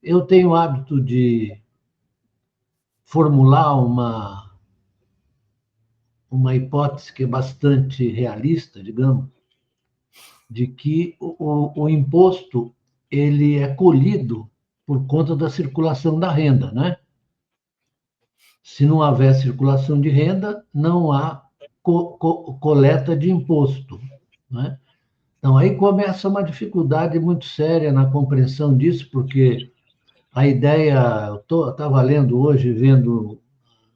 eu tenho o hábito de formular uma hipótese que é bastante realista, digamos, de que o imposto ele é colhido por conta da circulação da renda, né? Se não houver circulação de renda, não há coleta de imposto, né? Então, aí começa uma dificuldade muito séria na compreensão disso, porque a ideia, eu estava lendo hoje, vendo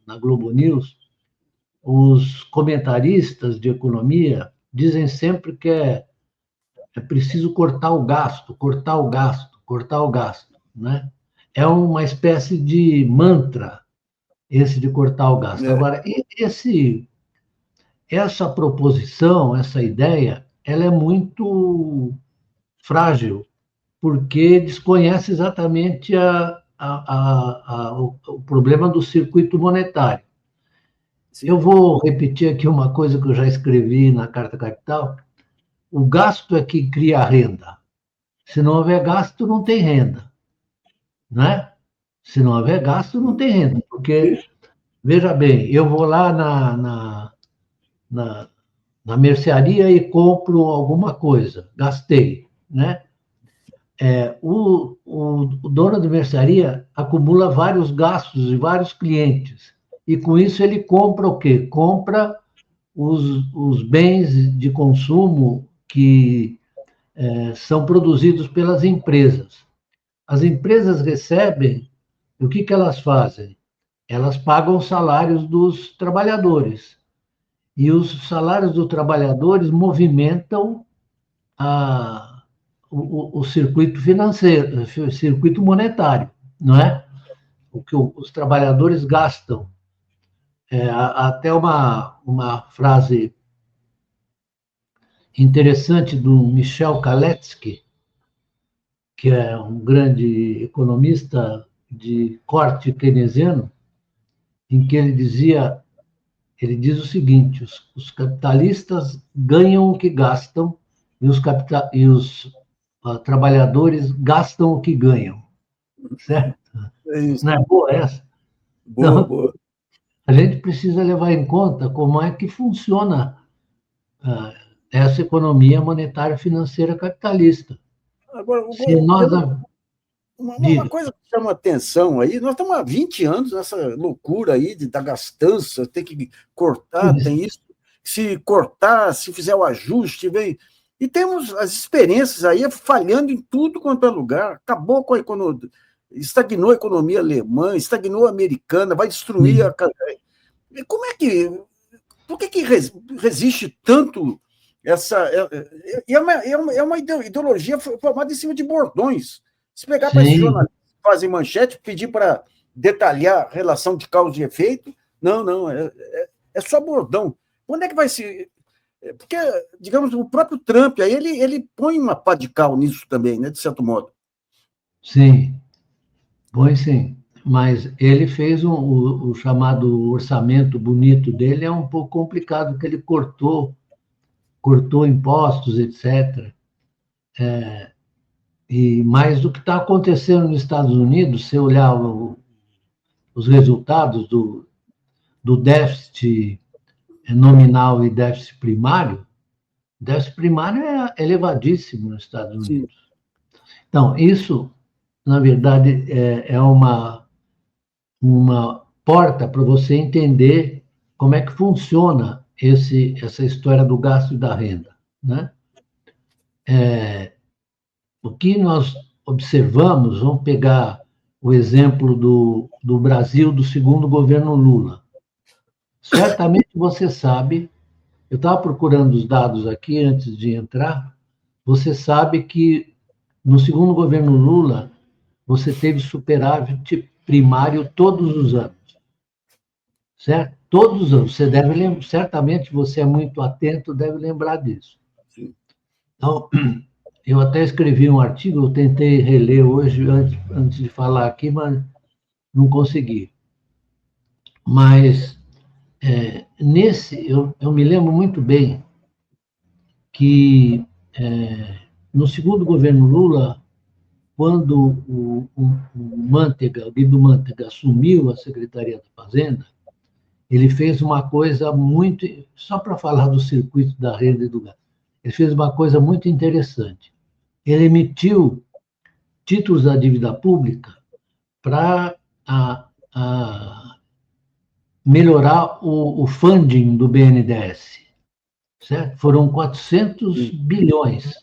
na Globo News, os comentaristas de economia dizem sempre que é preciso cortar o gasto, cortar o gasto, cortar o gasto, né? É uma espécie de mantra esse de cortar o gasto. É. Agora, essa proposição, essa ideia, ela é muito frágil, porque desconhece exatamente o problema do circuito monetário. Sim. Eu vou repetir aqui uma coisa que eu já escrevi na Carta Capital. O gasto é que cria a renda. Se não houver gasto, não tem renda, né? Se não houver gasto, não tem renda, porque, veja bem, eu vou lá na, na mercearia e compro alguma coisa, gastei, né? O dono da mercearia acumula vários gastos e vários clientes, e com isso ele compra o quê? Compra os bens de consumo que são produzidos pelas empresas. As empresas recebem, o que elas fazem? Elas pagam os salários dos trabalhadores. E os salários dos trabalhadores movimentam o circuito financeiro, o circuito monetário, não é? O que os trabalhadores gastam. Até uma frase interessante do Michel Kalecki, que é um grande economista de corte keynesiano, em que ele diz o seguinte: os capitalistas ganham o que gastam e os trabalhadores gastam o que ganham, certo? É isso. Não é boa essa? Boa, Então, boa. a gente precisa levar em conta como é que funciona essa economia monetária financeira capitalista. Agora, Se nós... uma coisa que chama atenção aí, nós estamos há 20 anos nessa loucura aí da gastança, tem que cortar, tem isso. Se cortar, se fizer o ajuste, vem. E temos as experiências aí falhando em tudo quanto é lugar. Acabou com a economia, estagnou a economia alemã, estagnou a americana, vai destruir a. Como é que. Por que resiste tanto essa. É uma ideologia formada em cima de bordões. Se pegar para esses jornalistas que fazem manchete, pedir para detalhar a relação de causa e efeito, não, é só bordão. Quando é que vai se... Porque, digamos, o próprio Trump, aí ele põe uma pá de cal nisso também, né, de certo modo. Sim, põe sim. Mas ele fez o chamado orçamento bonito dele, é um pouco complicado, porque ele cortou impostos, etc. Mas o que está acontecendo nos Estados Unidos, se olhar os resultados do déficit nominal e déficit primário é elevadíssimo nos Estados Unidos. Sim. Então, isso, na verdade, é uma porta para você entender como é que funciona essa história do gasto e da renda, né? O que nós observamos, vamos pegar o exemplo do Brasil do segundo governo Lula. Certamente você sabe, eu estava procurando os dados aqui antes de entrar, você sabe que no segundo governo Lula você teve superávit primário todos os anos, certo? Todos os anos. Você deve lembrar, certamente você é muito atento, deve lembrar disso. Então, eu até escrevi um artigo, eu tentei reler hoje antes de falar aqui, mas não consegui. Mas eu me lembro muito bem que no segundo governo Lula, quando o Mantega, o Guido Mantega, assumiu a Secretaria da Fazenda, ele fez uma coisa muito... Só para falar do circuito da renda e do gasto. Ele fez uma coisa muito interessante. Ele emitiu títulos da dívida pública para melhorar o funding do BNDES. Certo? Foram 400 bilhões.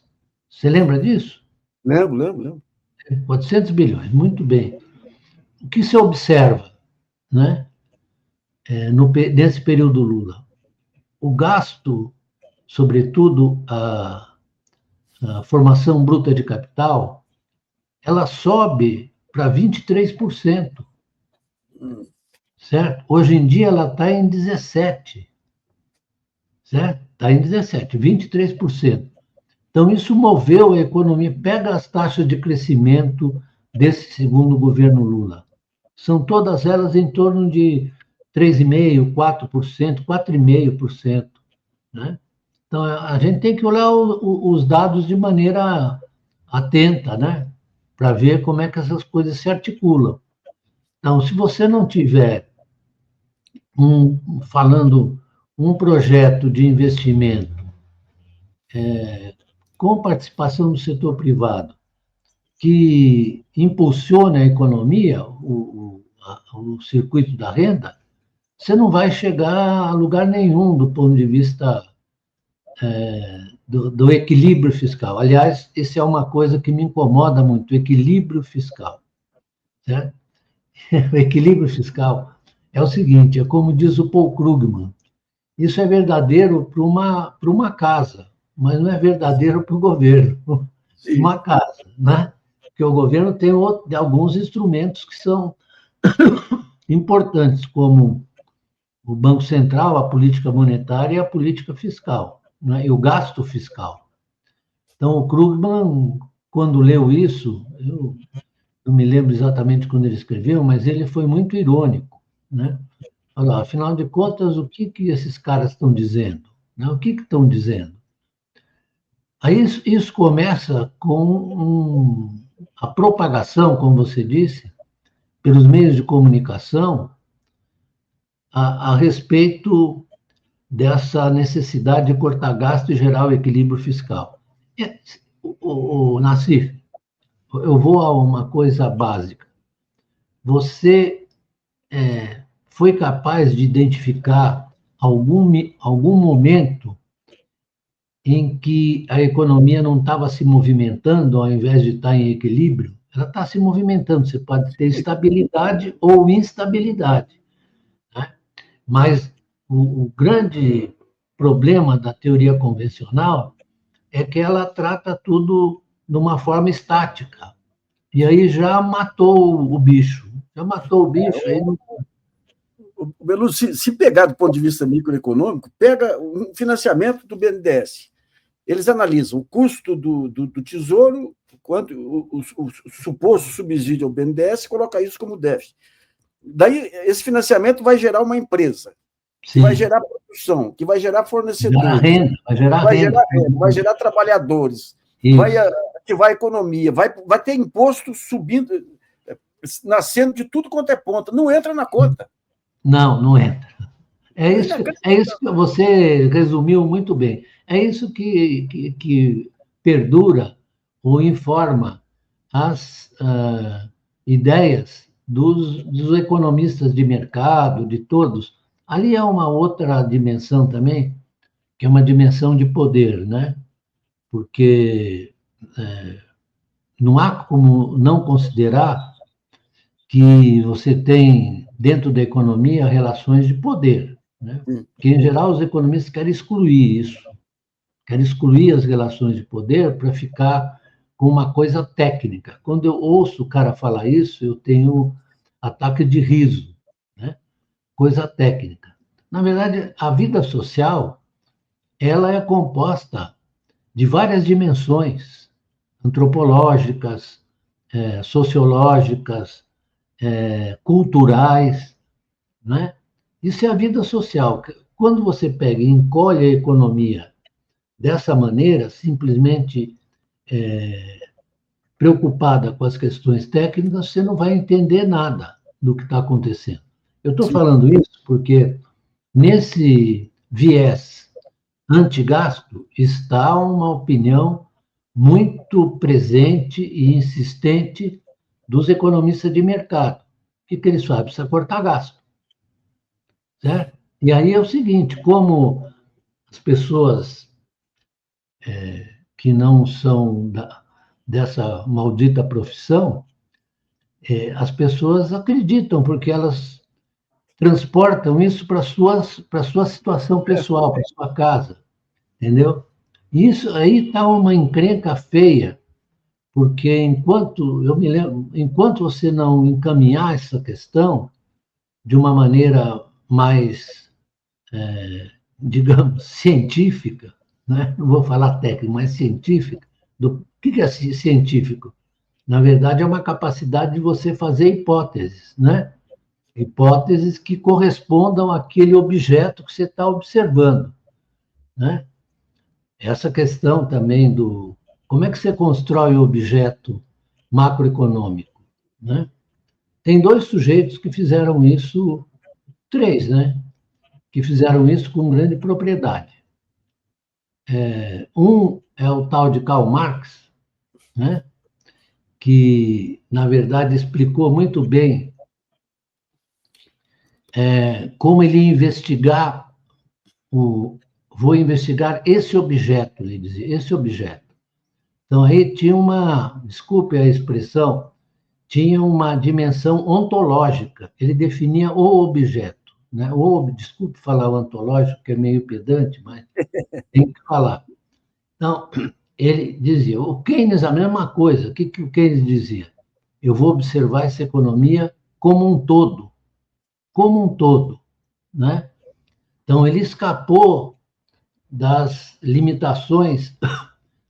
Você lembra disso? Lembro. 400 bilhões, muito bem. O que se observa, né, nesse período Lula? O gasto, sobretudo a formação bruta de capital, ela sobe para 23%. Certo? Hoje em dia ela está em 17%. Certo? Está em 17%, 23%. Então, isso moveu a economia. Pega as taxas de crescimento desse segundo governo Lula. São todas elas em torno de 3,5%, 4%, 4,5%. Né? Então, a gente tem que olhar os dados de maneira atenta, né? Para ver como é que essas coisas se articulam. Então, se você não tiver um projeto de investimento com participação do setor privado que impulsione a economia, o circuito da renda, você não vai chegar a lugar nenhum do ponto de vista do equilíbrio fiscal. Aliás, isso é uma coisa que me incomoda muito, o equilíbrio fiscal. Certo? O equilíbrio fiscal é o seguinte, é como diz o Paul Krugman, isso é verdadeiro para uma casa, mas não é verdadeiro para o governo, uma casa, né? Porque o governo tem alguns instrumentos que são importantes, como o Banco Central, a política monetária e a política fiscal, né? E o gasto fiscal. Então, o Krugman, quando leu isso, eu não me lembro exatamente quando ele escreveu, mas ele foi muito irônico, né? Olha, afinal de contas, o que esses caras estão dizendo? Né? O que estão dizendo? Aí isso começa com a propagação, como você disse, pelos meios de comunicação, a respeito dessa necessidade de cortar gasto e gerar o equilíbrio fiscal. Nassif, eu vou a uma coisa básica. Você foi capaz de identificar algum momento em que a economia não estava se movimentando ao invés de estar em equilíbrio? Ela está se movimentando, você pode ter estabilidade ou instabilidade. Né? Mas o grande problema da teoria convencional é que ela trata tudo de uma forma estática. E aí já matou o bicho. Já matou o bicho. Aí não... Beluso, se pegar do ponto de vista microeconômico, pega o financiamento do BNDES. Eles analisam o custo do Tesouro, quanto o suposto subsídio ao BNDES, e coloca isso como déficit. Daí, esse financiamento vai gerar uma empresa, que vai gerar produção, que vai gerar fornecedores, vai gerar renda, vai gerar trabalhadores, vai ativar a economia, vai ter imposto subindo, nascendo de tudo quanto é ponta. Não entra na conta. Não entra. É isso que você resumiu muito bem. É isso que perdura ou informa as ideias dos economistas de mercado, de todos. Ali é uma outra dimensão também, que é uma dimensão de poder, né? Porque não há como não considerar que você tem, dentro da economia, relações de poder, né? Porque, em geral, os economistas querem excluir isso, querem excluir as relações de poder para ficar com uma coisa técnica. Quando eu ouço o cara falar isso, eu tenho ataque de riso, né? Coisa técnica. Na verdade, a vida social, ela é composta de várias dimensões antropológicas, sociológicas, culturais, né? Isso é a vida social. Quando você pega e encolhe a economia dessa maneira, simplesmente preocupada com as questões técnicas, você não vai entender nada do que está acontecendo. Eu estou falando isso porque, nesse viés antigasto, está uma opinião muito presente e insistente dos economistas de mercado. O que eles fazem? Precisa cortar gasto. Certo? E aí é o seguinte, como as pessoas que não são dessa maldita profissão, as pessoas acreditam, porque elas transportam isso para a sua situação pessoal, para a sua casa, entendeu? Isso aí está uma encrenca feia, porque enquanto você não encaminhar essa questão de uma maneira mais, digamos, científica, né? Não vou falar técnica, mas científica. O que é científico? Na verdade, é uma capacidade de você fazer hipóteses, né? Hipóteses que correspondam àquele objeto que você está observando, né? Essa questão também do como é que você constrói o objeto macroeconômico, né? Tem dois sujeitos que fizeram isso, três, né? Que fizeram isso com grande propriedade. Um é o tal de Karl Marx, né? Que, na verdade, explicou muito bem como ele ia investigar vou investigar esse objeto, ele dizia, esse objeto. Então, aí tinha desculpe a expressão, tinha uma dimensão ontológica, ele definia o objeto, né? Desculpe falar o ontológico, que é meio pedante, mas tem que falar. Então, ele dizia, o Keynes a mesma coisa, o que o Keynes dizia? Eu vou observar essa economia como um todo, né? Então, ele escapou das limitações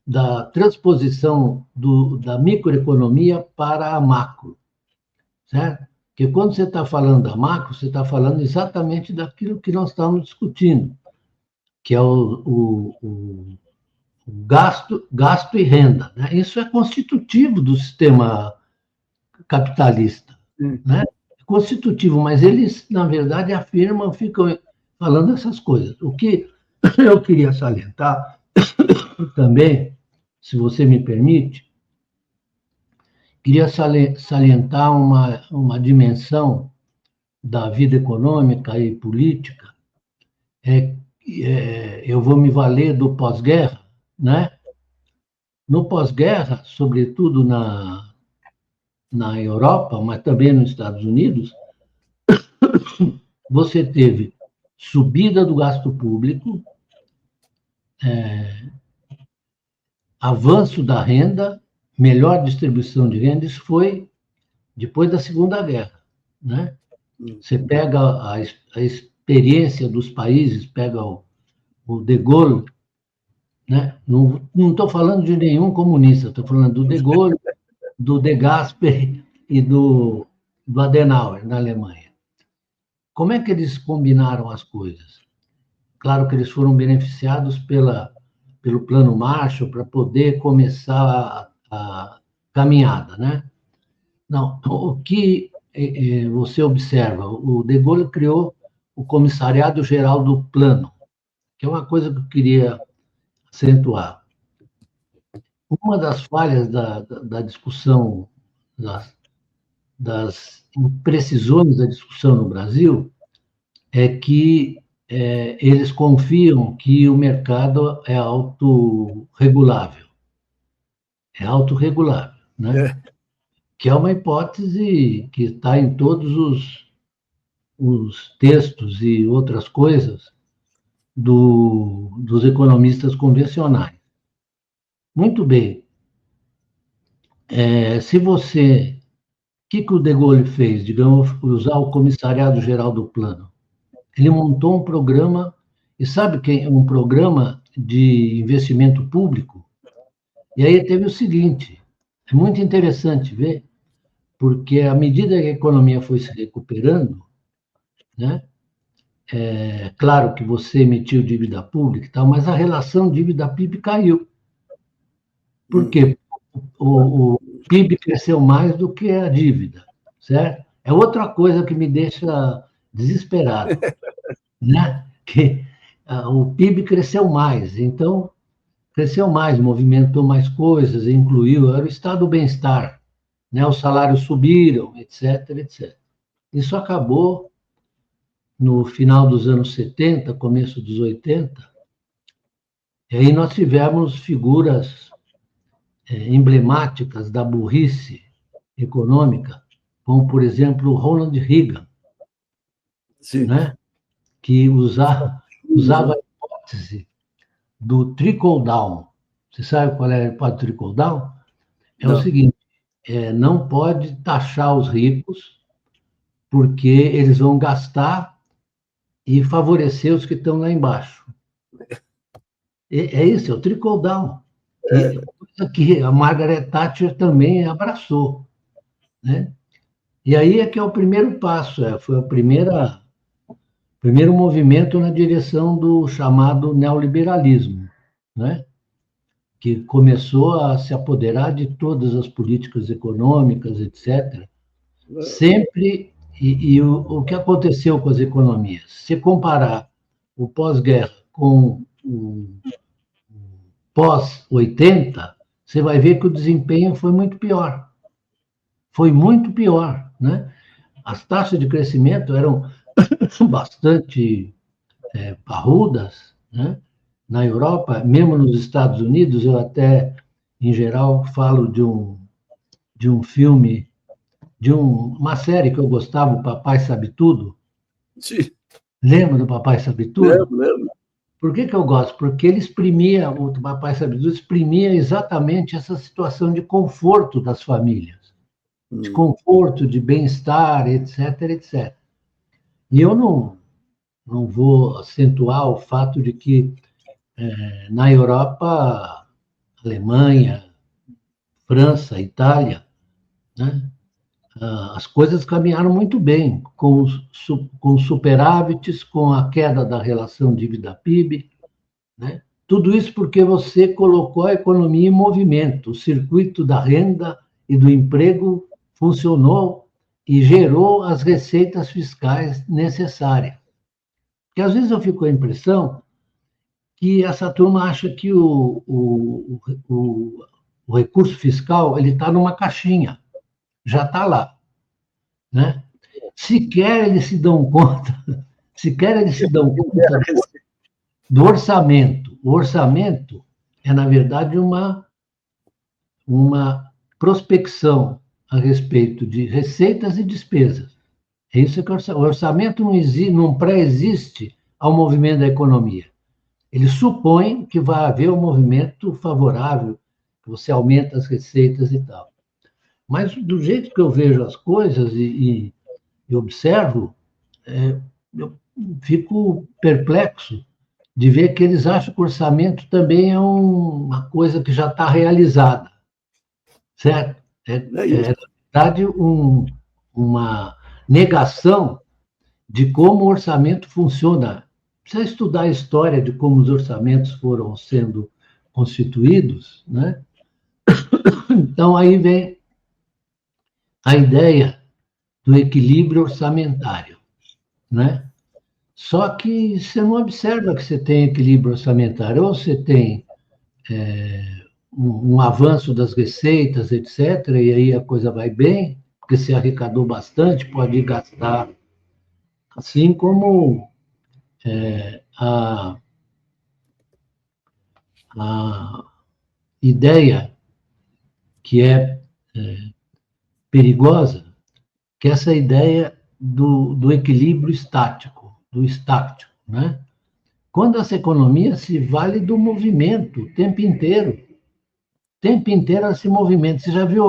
da transposição da microeconomia para a macro, certo? Porque quando você está falando da macro, você está falando exatamente daquilo que nós estamos discutindo, que é o gasto e renda, né? Isso é constitutivo do sistema capitalista, né? É constitutivo, mas eles, na verdade, afirmam, ficam falando essas coisas. O que eu queria salientar também, se você me permite, queria salientar uma dimensão da vida econômica e política. Eu vou me valer do pós-guerra, né? No pós-guerra, sobretudo na Europa, mas também nos Estados Unidos, você teve subida do gasto público, avanço da renda, melhor distribuição de renda. Isso foi depois da Segunda Guerra, né? Você pega a experiência dos países, pega o De Gaulle, né? Não estou falando de nenhum comunista, estou falando do De Gaulle, do De Gasperi e do Adenauer, na Alemanha. Como é que eles combinaram as coisas? Claro que eles foram beneficiados pelo Plano Marshall para poder começar a caminhada, né? Não, o que você observa, o De Gaulle criou o Comissariado Geral do Plano, que é uma coisa que eu queria acentuar. Uma das falhas da discussão, das imprecisões da discussão no Brasil, é que eles confiam que o mercado é autorregulável. É autorregulável, né? Que é uma hipótese que está em todos os textos e outras coisas dos economistas convencionais. Muito bem. Se você... O que o De Gaulle fez? Digamos, usar o Comissariado Geral do Plano. Ele montou um programa, e sabe que é um programa de investimento público? E aí teve o seguinte, é muito interessante ver, porque à medida que a economia foi se recuperando, né, claro que você emitiu dívida pública e tal, mas a relação dívida-PIB caiu. Por quê? O PIB cresceu mais do que a dívida, certo? É outra coisa que me deixa desesperado, né? Que o PIB cresceu mais, então cresceu mais, movimentou mais coisas, incluiu, era o estado do bem-estar, né? Os salários subiram, etc, etc. Isso acabou no final dos anos 70, começo dos 80, e aí nós tivemos figuras emblemáticas da burrice econômica, como, por exemplo, Ronald Reagan, né? Que usava a hipótese do trickle-down. Você sabe qual é a hipótese do trickle-down? É o seguinte, não pode taxar os ricos, porque eles vão gastar e favorecer os que estão lá embaixo. É isso, é o trickle-down, que a Margaret Thatcher também abraçou, né? E aí é que é o primeiro passo, foi o primeiro movimento na direção do chamado neoliberalismo, né? Que começou a se apoderar de todas as políticas econômicas, etc. Sempre, e o que aconteceu com as economias? Se comparar o pós-guerra com o pós-80, você vai ver que o desempenho foi muito pior. Foi muito pior, né? As taxas de crescimento eram bastante parrudas, né? Na Europa, mesmo nos Estados Unidos, eu até, em geral, falo de um filme, uma série que eu gostava, O Papai Sabe Tudo. Sim. Lembra do Papai Sabe Tudo? Lembro. Por que eu gosto? Porque ele exprimia, o Papai Sabe Tudo exprimia exatamente essa situação de conforto das famílias, de conforto, de bem-estar, etc, etc. E eu não vou acentuar o fato de que na Europa, Alemanha, França, Itália, né, as coisas caminharam muito bem, com superávites, com a queda da relação dívida-PIB, né? Tudo isso porque você colocou a economia em movimento, o circuito da renda e do emprego funcionou e gerou as receitas fiscais necessárias. Porque às vezes eu fico com a impressão que essa turma acha que o recurso fiscal ele está numa caixinha, já está lá, né? Sequer eles se dão conta do orçamento. O orçamento é, na verdade, uma prospecção a respeito de receitas e despesas. É isso que o orçamento não pré-existe ao movimento da economia. Ele supõe que vai haver um movimento favorável, que você aumenta as receitas e tal. Mas, do jeito que eu vejo as coisas e observo, eu fico perplexo de ver que eles acham que o orçamento também é uma coisa que já está realizada, certo? Na verdade, uma negação de como o orçamento funciona. Precisa estudar a história de como os orçamentos foram sendo constituídos, né? Então, aí vem a ideia do equilíbrio orçamentário, né? Só que você não observa que você tem equilíbrio orçamentário, ou você tem um avanço das receitas, etc., e aí a coisa vai bem, porque se arrecadou bastante, pode gastar, assim como a ideia que é perigosa, que é essa ideia do equilíbrio estático, do estático, né? Quando essa economia se vale do movimento o tempo inteiro ela se movimenta. Você já viu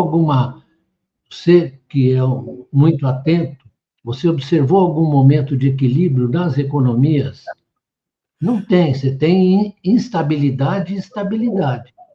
você que é muito atento, você observou algum momento de equilíbrio nas economias? Não tem, você tem instabilidade e estabilidade.